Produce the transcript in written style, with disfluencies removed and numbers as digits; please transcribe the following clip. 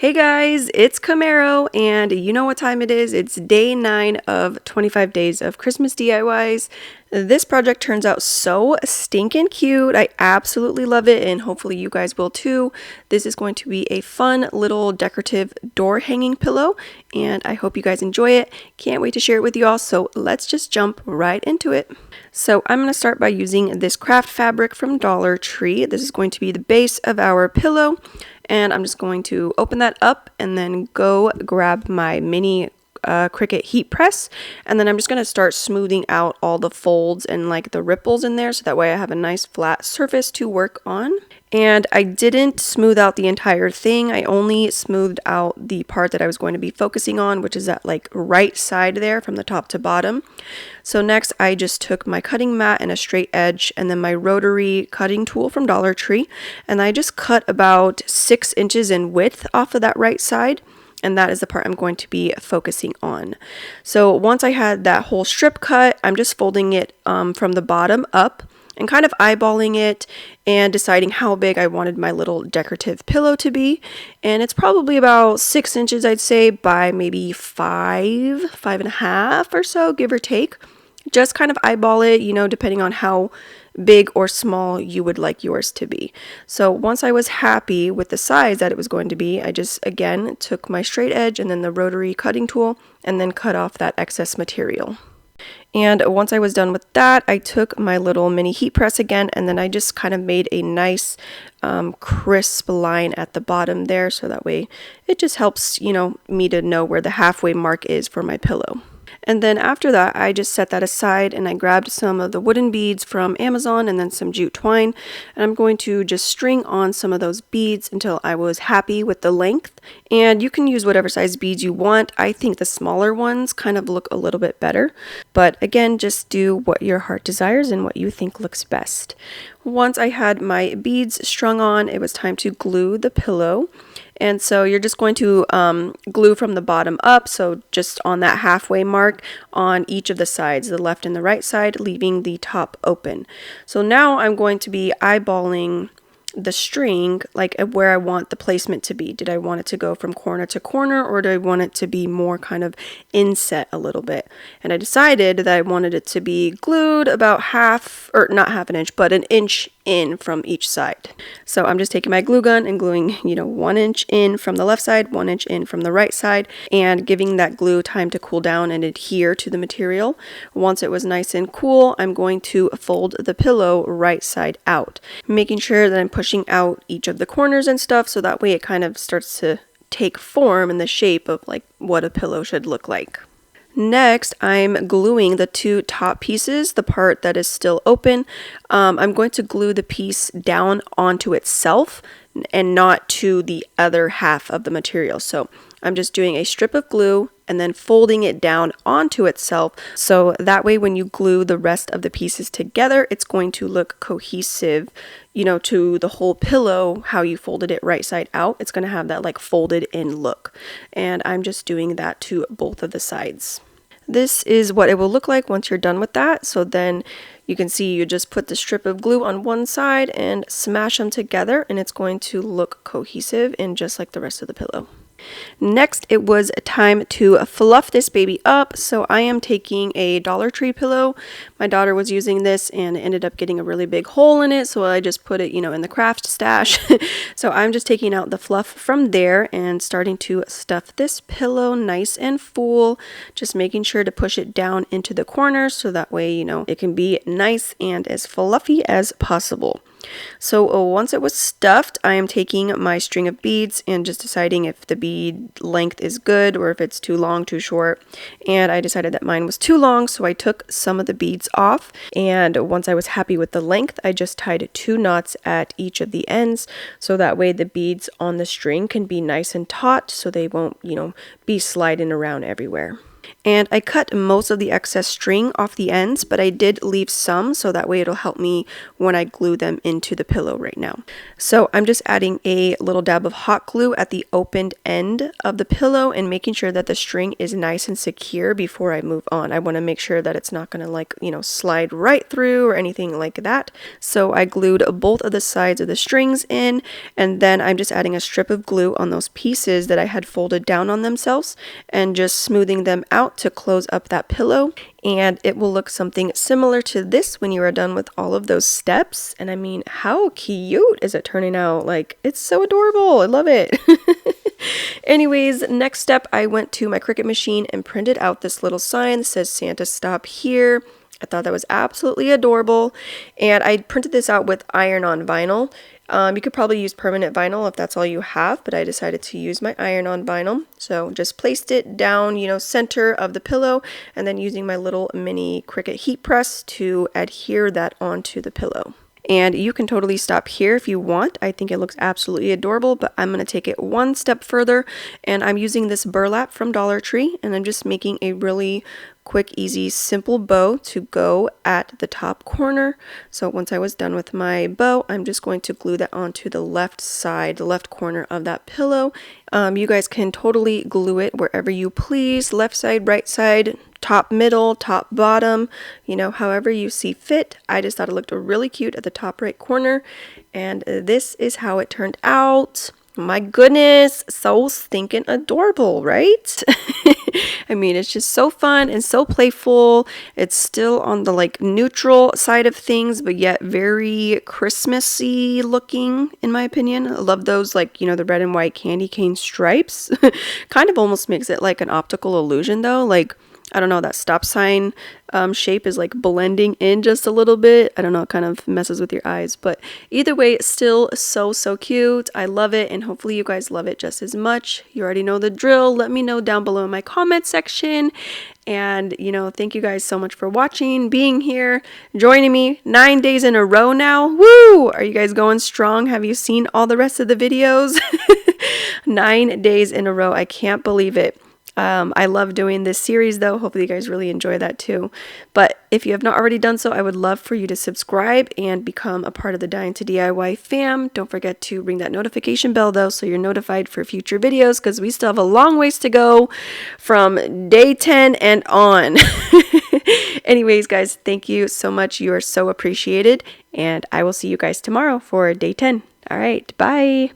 Hey guys, it's Camaro, and you know what time it is. It's day 9 of 25 days of Christmas DIYs. This project turns out so stinking cute. I absolutely love it, and hopefully you guys will too. This is going to be a fun little decorative door hanging pillow, and I hope you guys enjoy it. Can't wait to share it with you all, so let's just jump right into it. So I'm going to start by using this craft fabric from Dollar Tree. This is going to be the base of our pillow. And I'm just going to open that up and then go grab my mini Cricut heat press, and then I'm just going to start smoothing out all the folds and like the ripples in there, so that way I have a nice flat surface to work on. And I didn't smooth out the entire thing. I only smoothed out the part that I was going to be focusing on, which is that like right side there from the top to bottom. So next I just took my cutting mat and a straight edge and then my rotary cutting tool from Dollar Tree, and I just cut about 6 inches in width off of that right side. And that is the part I'm going to be focusing on. So once I had that whole strip cut, I'm just folding it from the bottom up and kind of eyeballing it and deciding how big I wanted my little decorative pillow to be. And it's probably about 6 inches, I'd say, by maybe 5.5 or so, give or take. Just kind of eyeball it, depending on how big or small you would like yours to be. So once I was happy with the size that it was going to be, I just again took my straight edge and then the rotary cutting tool and then cut off that excess material. And once I was done with that, I took my little mini heat press again, and then I just kind of made a nice crisp line at the bottom there, so that way it just helps, me to know where the halfway mark is for my pillow. And then after that, I just set that aside and I grabbed some of the wooden beads from Amazon and then some jute twine. And I'm going to just string on some of those beads until I was happy with the length. And you can use whatever size beads you want. I think the smaller ones kind of look a little bit better. But again, just do what your heart desires and what you think looks best. Once I had my beads strung on, it was time to glue the pillow. And so you're just going to glue from the bottom up, so just on that halfway mark on each of the sides, the left and the right side, leaving the top open. So now I'm going to be eyeballing the string, like where I want the placement to be. Did I want it to go from corner to corner, or do I want it to be more kind of inset a little bit? And I decided that I wanted it to be glued about not half an inch, but an inch in from each side. So I'm just taking my glue gun and gluing, 1 inch in from the left side, 1 inch in from the right side, and giving that glue time to cool down and adhere to the material. Once it was nice and cool, I'm going to fold the pillow right side out, making sure that I'm pushing out each of the corners and stuff, so that way it kind of starts to take form in the shape of like what a pillow should look like. Next, I'm gluing the two top pieces, the part that is still open. I'm going to glue the piece down onto itself and not to the other half of the material. So I'm just doing a strip of glue and then folding it down onto itself. So that way when you glue the rest of the pieces together, it's going to look cohesive, to the whole pillow, how you folded it right side out. It's going to have that like folded in look. And I'm just doing that to both of the sides. This is what it will look like once you're done with that. So then you can see you just put the strip of glue on one side and smash them together, and it's going to look cohesive and just like the rest of the pillow. Next, it was time to fluff this baby up. So I am taking a Dollar Tree pillow. My daughter was using this and it ended up getting a really big hole in it, so I just put it, in the craft stash. So I'm just taking out the fluff from there and starting to stuff this pillow nice and full, just making sure to push it down into the corners so that way, it can be nice and as fluffy as possible. So once it was stuffed, I am taking my string of beads and just deciding if the bead length is good or if it's too long, too short. And I decided that mine was too long, so I took some of the beads off. And once I was happy with the length, I just tied 2 knots at each of the ends, so that way the beads on the string can be nice and taut, so they won't, be sliding around everywhere. And I cut most of the excess string off the ends, but I did leave some so that way it'll help me when I glue them into the pillow right now. So I'm just adding a little dab of hot glue at the opened end of the pillow and making sure that the string is nice and secure before I move on. I want to make sure that it's not going to, like, slide right through or anything like that. So I glued both of the sides of the strings in, and then I'm just adding a strip of glue on those pieces that I had folded down on themselves and just smoothing them out to close up that pillow. And it will look something similar to this when you are done with all of those steps. And I mean, how cute is it turning out? Like, it's so adorable. I love it. Anyways, next step, I went to my Cricut machine and printed out this little sign that says Santa Stop Here. I thought that was absolutely adorable, and I printed this out with iron-on vinyl. You could probably use permanent vinyl if that's all you have, but I decided to use my iron-on vinyl. So just placed it down, center of the pillow, and then using my little mini Cricut heat press to adhere that onto the pillow. And you can totally stop here if you want. I think it looks absolutely adorable, but I'm going to take it one step further, and I'm using this burlap from Dollar Tree, and I'm just making a really quick, easy, simple bow to go at the top corner. So once I was done with my bow, I'm just going to glue that onto the left side, the left corner of that pillow. You guys can totally glue it wherever you please, left side, right side, top middle, top bottom, however you see fit. I just thought it looked really cute at the top right corner, and this is how it turned out. My goodness, so stinking adorable, right? I mean, it's just so fun and so playful. It's still on the neutral side of things, but yet very Christmassy looking, in my opinion. I love those, the red and white candy cane stripes. Kind of almost makes it like an optical illusion though. I don't know, that stop sign shape is blending in just a little bit. I don't know, it kind of messes with your eyes, but either way, it's still so cute. I love it, and hopefully you guys love it just as much. You already know the drill. Let me know down below in my comment section. And thank you guys so much for watching, being here, joining me 9 days in a row now. Woo! Are you guys going strong? Have you seen all the rest of the videos? 9 days in a row. I can't believe it. I love doing this series though. Hopefully you guys really enjoy that too. But if you have not already done so, I would love for you to subscribe and become a part of the Dying to DIY fam. Don't forget to ring that notification bell though, so you're notified for future videos, because we still have a long ways to go from day 10 and on. Anyways, guys, thank you so much. You are so appreciated, and I will see you guys tomorrow for day 10. All right, bye.